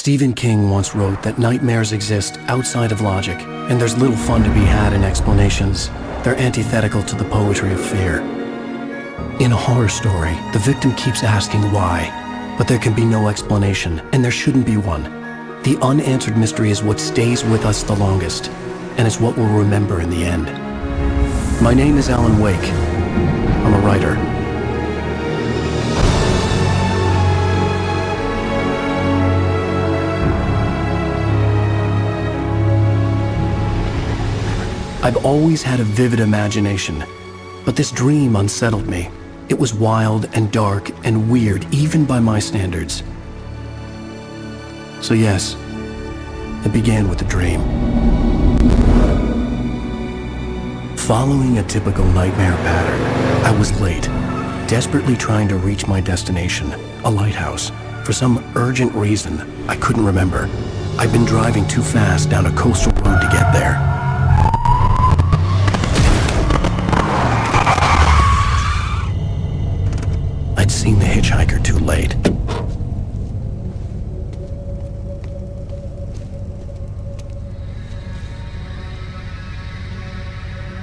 Stephen King once wrote that nightmares exist outside of logic, and there's little fun to be had in explanations. They're antithetical to the poetry of fear. In a horror story, the victim keeps asking why, but there can be no explanation, and there shouldn't be one. The unanswered mystery is what stays with us the longest, and it's what we'll remember in the end. My name is Alan Wake. I'm a writer. I've always had a vivid imagination, but this dream unsettled me. It was wild and dark and weird, even by my standards. So yes, it began with a dream. Following a typical nightmare pattern, I was late, desperately trying to reach my destination, a lighthouse, for some urgent reason I couldn't remember. I'd been driving too fast down a coastal road to get there. I'd seen the hitchhiker too late.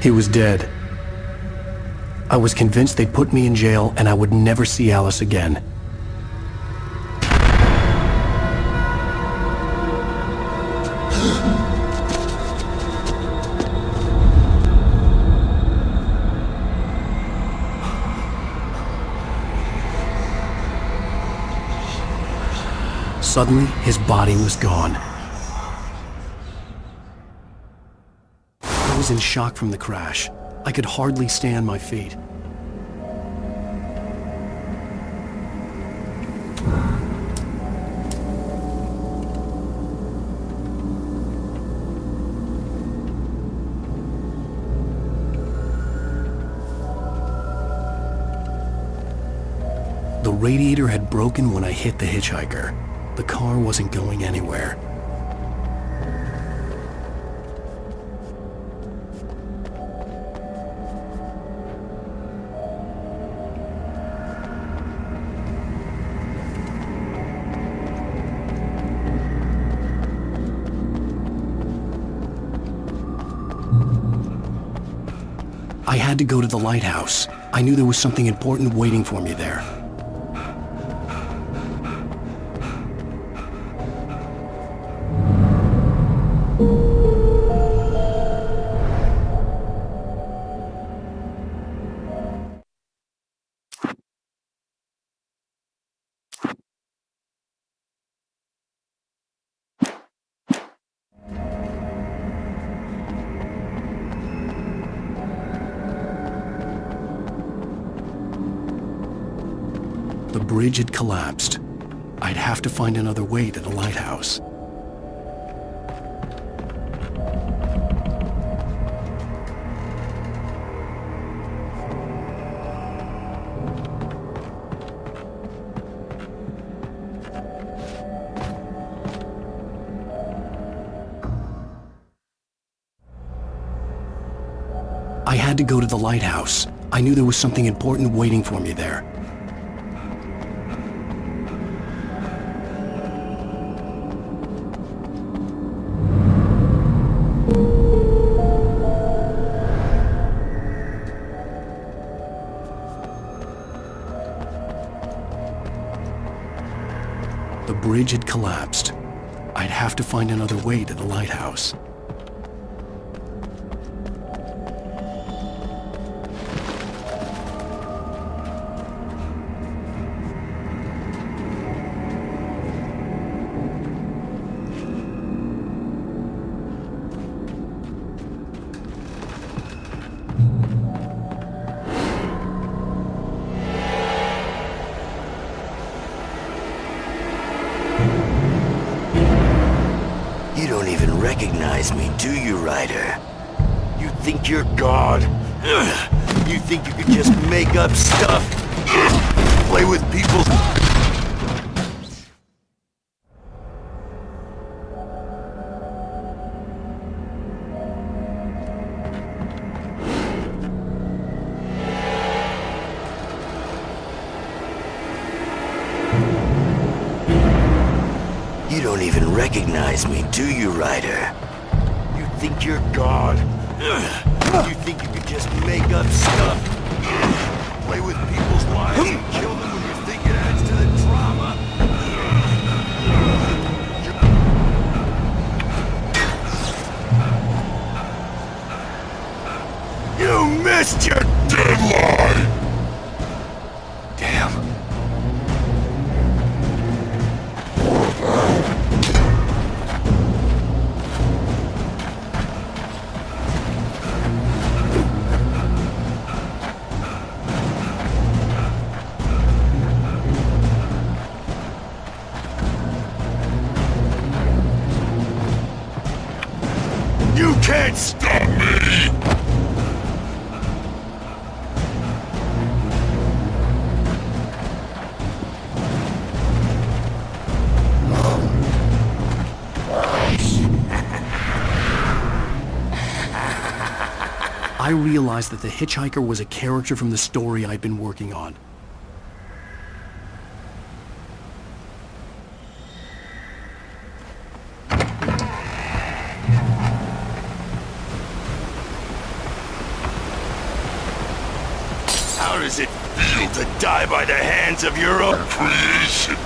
He was dead. I was convinced they'd put me in jail and I would never see Alice again. Suddenly, his body was gone. I was in shock from the crash. I could hardly stay on my feet. The radiator had broken when I hit the hitchhiker. The car wasn't going anywhere. I had to go to the lighthouse. I knew there was something important waiting for me there. The bridge had collapsed. I'd have to find another way to the lighthouse. I had to go to the lighthouse. I knew there was something important waiting for me there. The bridge had collapsed. I'd have to find another way to the lighthouse. You don't even recognize me, do you, Ryder? You think you're God? Ugh. You think you could just make up stuff? Ugh. Play with people? You don't even recognize me, do you, Ryder? You think you're God? You think you could just make up stuff? Play with people's lives and kill them when you think it adds to the drama? You missed your deadline! Damn. You can't stop me! I realized that the hitchhiker was a character from the story I'd been working on. How does it feel to die by the hands of your own creation?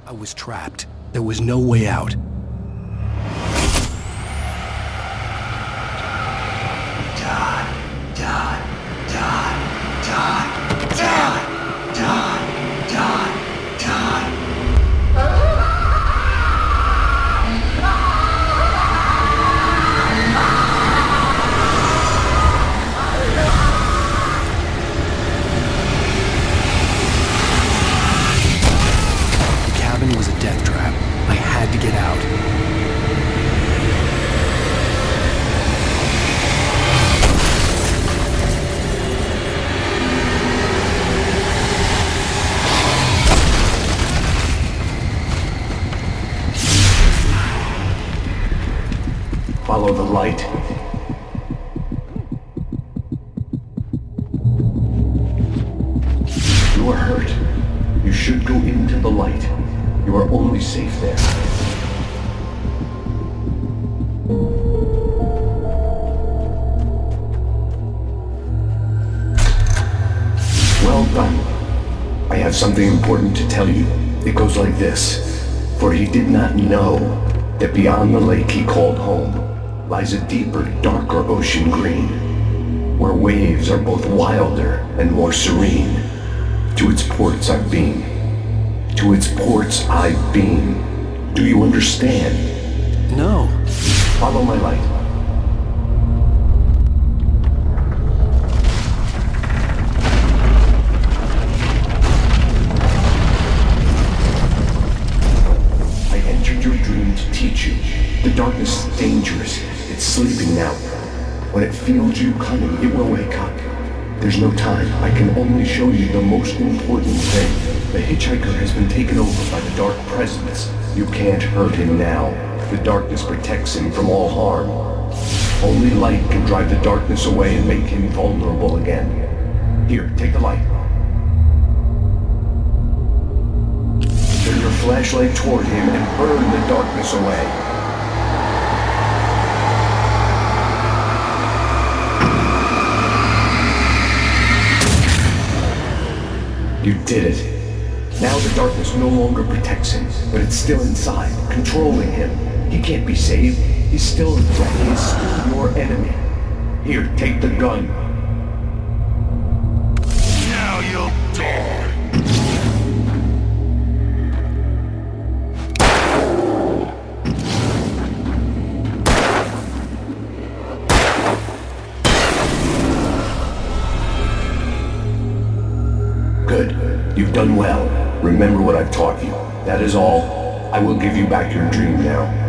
I was trapped. There was no way out. Was a death trap. I had to get out. Follow the light. You are hurt. You should go into the light. You are only safe there. Well done. I have something important to tell you. It goes like this. For he did not know that beyond the lake he called home lies a deeper, darker ocean green, where waves are both wilder and more serene. To its ports I've been. To its ports I've been. Do you understand? No. Follow my light. I entered your dream to teach you. The darkness is dangerous. It's sleeping now. When it feels you coming, it will wake up. There's no time. I can only show you the most important thing. The hitchhiker has been taken over by the Dark Presence. You can't hurt him now. The darkness protects him from all harm. Only light can drive the darkness away and make him vulnerable again. Here, take the light. Turn your flashlight toward him and burn the darkness away. You did it. Now the darkness no longer protects him, but it's still inside, controlling him. He can't be saved. He's still a threat. He is still your enemy. Here, take the gun. Now you'll die. Good. You've done well. Remember what I've taught you. That is all. I will give you back your dream now.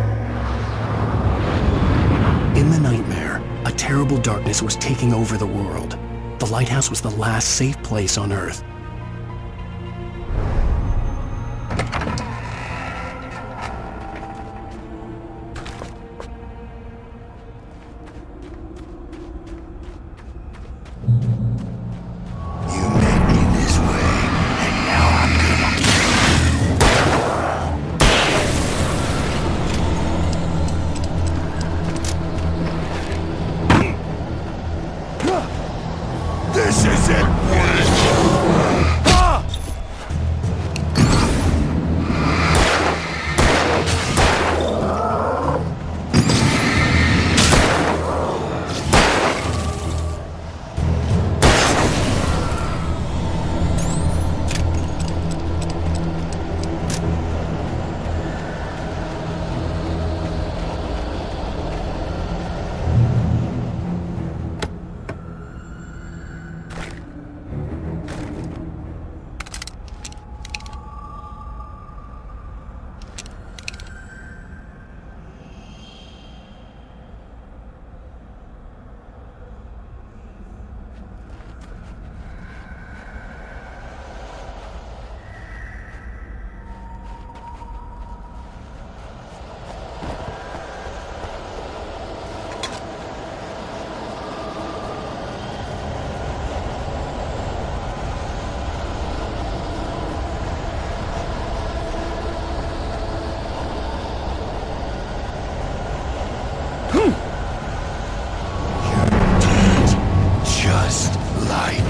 In the nightmare, a terrible darkness was taking over the world. The lighthouse was the last safe place on Earth. This is it! Just like...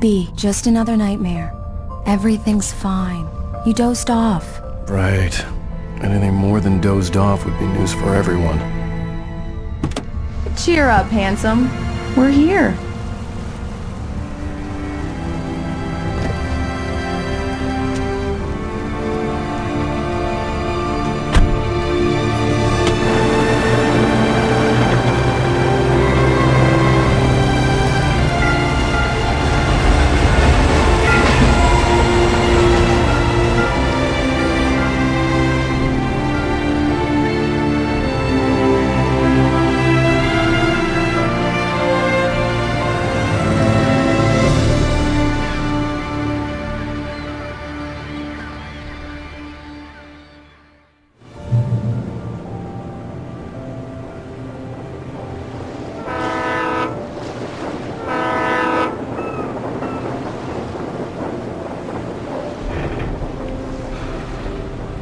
Maybe just another nightmare. Everything's fine. You dozed off. Right. Anything more than dozed off would be news for everyone. Cheer up, handsome. We're here.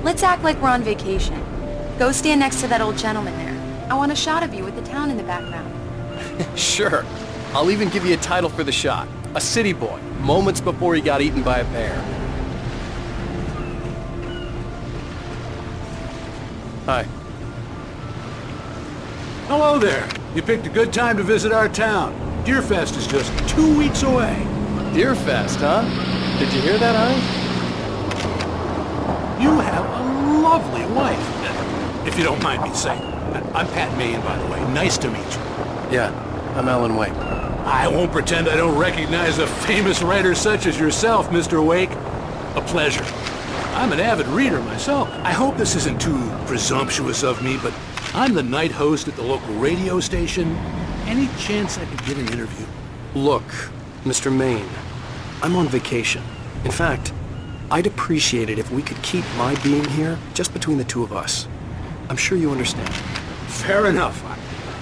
Let's act like we're on vacation. Go stand next to that old gentleman there. I want a shot of you with the town in the background. Sure. I'll even give you a title for the shot. A city boy, moments before he got eaten by a bear. Hi. Hello there. You picked a good time to visit our town. Deerfest is just 2 weeks away. Deerfest, huh? Did you hear that, honey? You have a lovely wife. If you don't mind me saying. I'm Pat Maine, by the way. Nice to meet you. Yeah, I'm Alan Wake. I won't pretend I don't recognize a famous writer such as yourself, Mr. Wake. A pleasure. I'm an avid reader myself. I hope this isn't too presumptuous of me, but I'm the night host at the local radio station. Any chance I could get an interview? Look, Mr. Maine, I'm on vacation. In fact, I'd appreciate it if we could keep my being here just between the two of us. I'm sure you understand. Fair enough.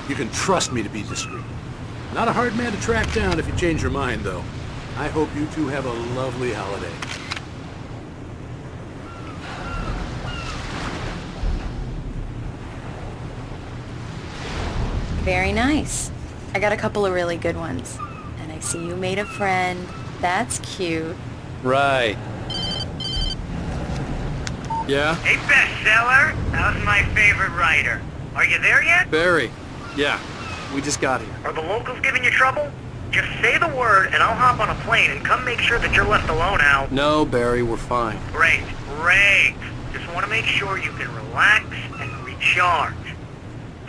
You can trust me to be discreet. Not a hard man to track down if you change your mind, though. I hope you two have a lovely holiday. Very nice. I got a couple of really good ones. And I see you made a friend. That's cute. Right. Yeah? Hey, bestseller! How's my favorite writer? Are you there yet? Barry. Yeah, we just got here. Are the locals giving you trouble? Just say the word and I'll hop on a plane and come make sure that you're left alone, Al. No, Barry, we're fine. Great, great. Just want to make sure you can relax and recharge.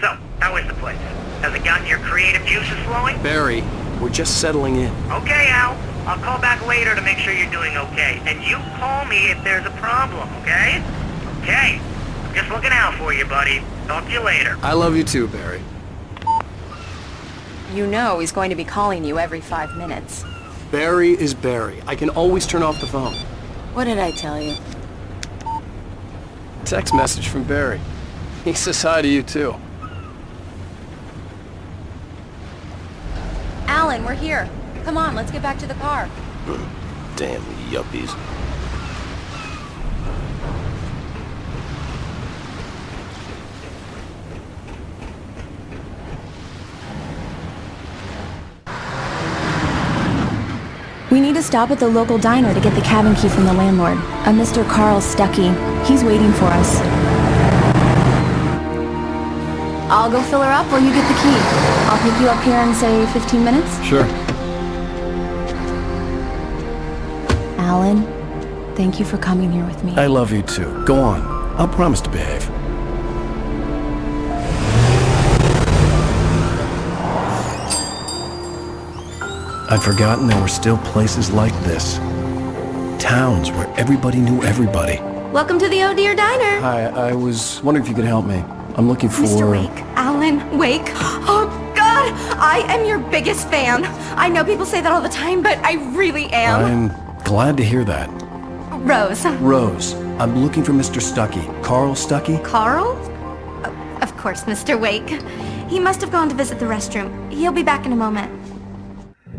So, how is the place? Has it gotten your creative juices flowing? Barry, we're just settling in. Okay, Al. I'll call back later to make sure you're doing okay. And you call me if there's a problem, okay? Okay. I'm just looking out for you, buddy. Talk to you later. I love you too, Barry. You know he's going to be calling you every 5 minutes. Barry is Barry. I can always turn off the phone. What did I tell you? Text message from Barry. He says hi to you too. Alan, we're here. Come on, let's get back to the car. Damn yuppies. We need to stop at the local diner to get the cabin key from the landlord, a Mr. Carl Stuckey. He's waiting for us. I'll go fill her up while you get the key. I'll pick you up here in, say, 15 minutes? Sure. Alan, thank you for coming here with me. I love you too. Go on. I'll promise to behave. I'd forgotten there were still places like this. Towns where everybody knew everybody. Welcome to the Oh Dear Diner. Hi, I was wondering if you could help me. I'm looking for... Mr. Wake. Alan Wake. Oh, God! I am your biggest fan. I know people say that all the time, but I really am. I'm glad to hear that. Rose. Rose, I'm looking for Mr. Stuckey. Carl Stuckey? Carl? Of course, Mr. Wake. He must have gone to visit the restroom. He'll be back in a moment.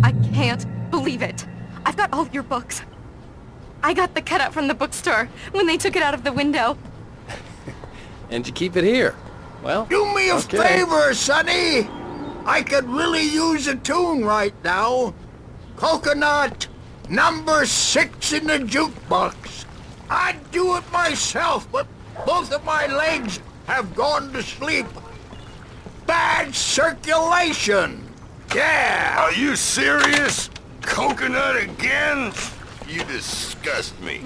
I can't believe it. I've got all your books. I got the cutout from the bookstore when they took it out of the window. And you keep it here. Well, Do me a okay. favor, Sonny. I could really use a tune right now. Coconut, Number 6 in the jukebox. I'd do it myself, but both of my legs have gone to sleep. Bad circulation. Yeah. Are you serious? Coconut again? You disgust me.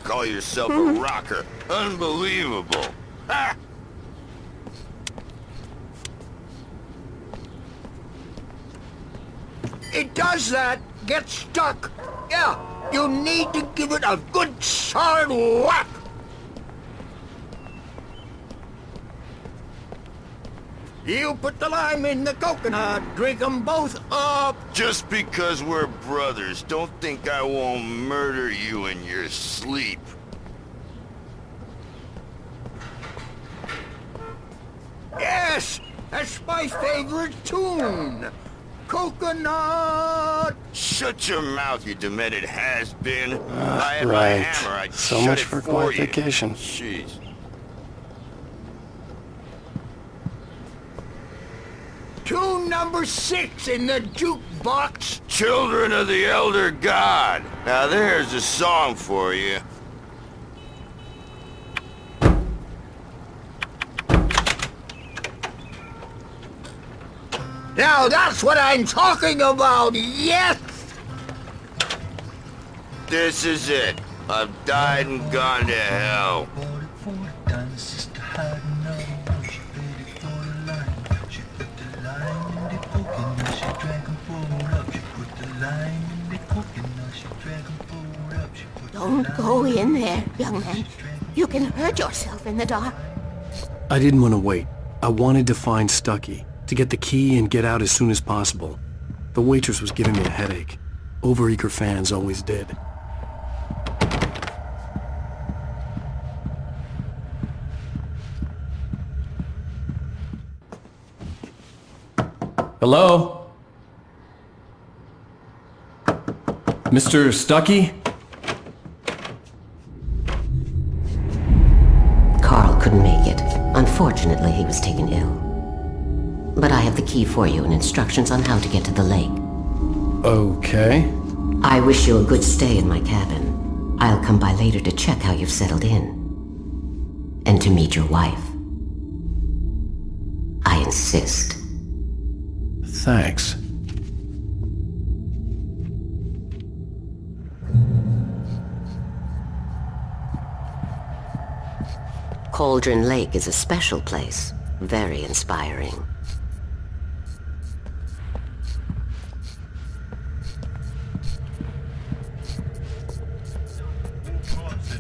Call yourself a rocker. Unbelievable. Ha! It does that. Get stuck. Yeah, you need to give it a good solid whack. You put the lime in the coconut, drink them both up. Just because we're brothers, don't think I won't murder you in your sleep. Yes, that's my favorite tune. Coconut. Shut your mouth, you demented has-been. If I had my Right. hammer, I'd So shut much it for for quiet you. vacation. Jeez. Tune number 6 in the jukebox. Children of the Elder God. Now there's a song for you. Now that's what I'm talking about, yes! This is it. I've died and gone to hell. Don't go in there, young man. You can hurt yourself in the dark. I didn't want to wait. I wanted to find Stucky, to get the key and get out as soon as possible. The waitress was giving me a headache. Overeager fans always did. Hello? Mr. Stucky? Carl couldn't make it. Unfortunately, he was taken ill. But I have the key for you and instructions on how to get to the lake. Okay. I wish you a good stay in my cabin. I'll come by later to check how you've settled in. And to meet your wife. I insist. Thanks. Cauldron Lake is a special place. Very inspiring.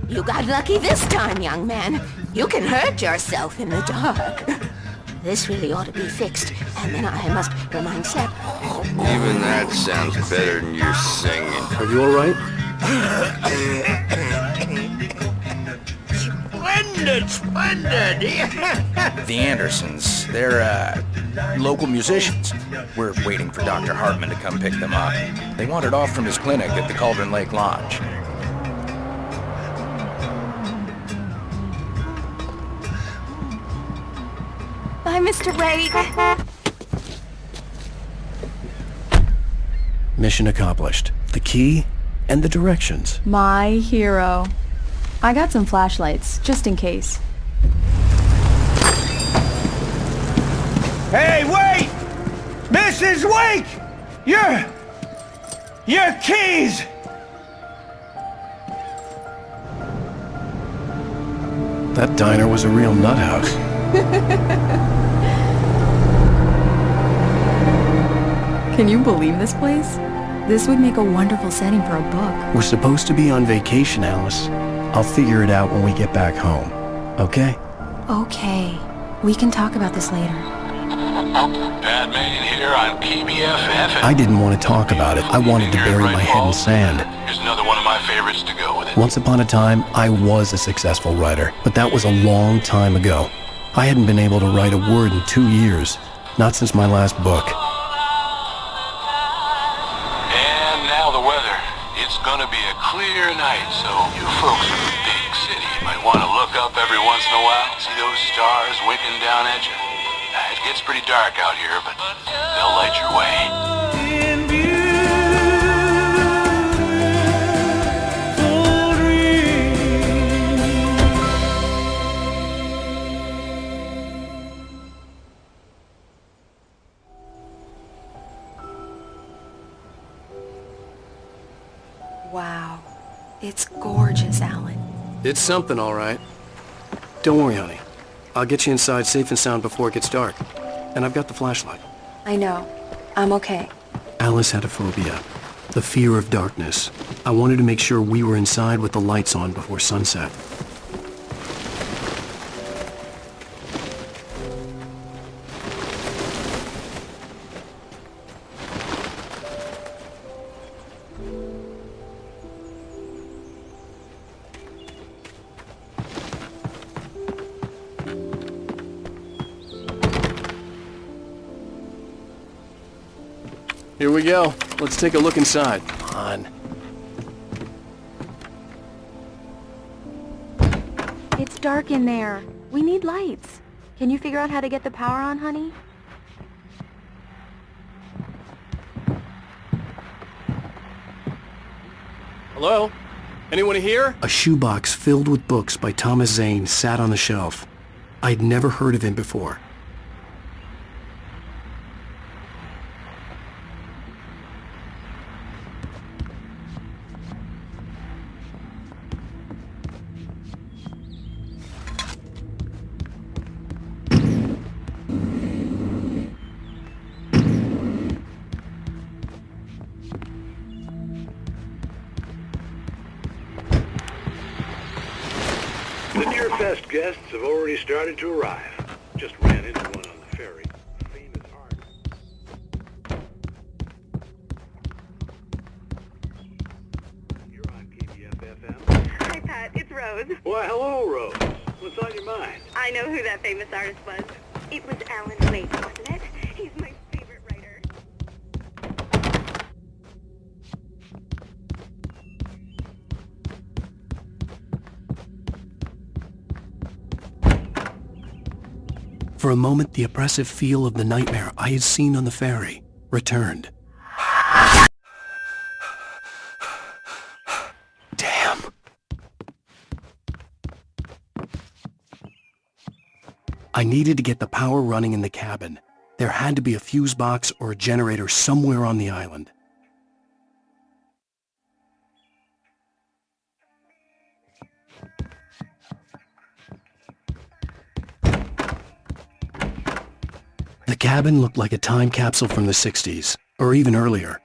You got lucky this time, young man. You can hurt yourself in the dark. This really ought to be fixed, and then I must remind Seth. Even that sounds better than your singing. Are you all right? Splendid, splendid. The Andersons, they're, local musicians. We're waiting for Dr. Hartman to come pick them up. They wandered off from his clinic at the Cauldron Lake Lodge. Bye, Mr. Wake. Mission accomplished. The key and the directions. My hero. I got some flashlights, just in case. Hey, wait! Mrs. Wake! Your keys! That diner was a real nut house. Can you believe this place? This would make a wonderful setting for a book. We're supposed to be on vacation, Alice. I'll figure it out when we get back home. Okay? Okay. We can talk about this later. Pat Main here on PBFF. I didn't want to talk about it. I wanted to bury my head in sand. Here's another one of my favorites to go with it. Once upon a time, I was a successful writer, but that was a long time ago. I hadn't been able to write a word in 2 years. Not since my last book. And now the weather. It's gonna be a clear night, so you folks in the big city might want to look up every once in a while, see those stars winking down at you. It gets pretty dark out here, but they'll light your way. It's gorgeous, Alan. It's something, all right. Don't worry, honey. I'll get you inside safe and sound before it gets dark. And I've got the flashlight. I know. I'm okay. Alice had a phobia. The fear of darkness. I wanted to make sure we were inside with the lights on before sunset. Here we go. Let's take a look inside. Come on. It's dark in there. We need lights. Can you figure out how to get the power on, honey? Hello? Anyone here? A shoebox filled with books by Thomas Zane sat on the shelf. I'd never heard of him before. The Deerfest guests have already started to arrive. Just ran into one on the ferry. Famous art. You're on KBF-FM. Hi, Pat. It's Rose. Why, hello, Rose. What's on your mind? I know who that famous artist was. It was Alan Wake, wasn't it? He's my favorite writer. For a moment, the oppressive feel of the nightmare I had seen on the ferry returned. Damn. I needed to get the power running in the cabin. There had to be a fuse box or a generator somewhere on the island. The cabin looked like a time capsule from the 60s, or even earlier.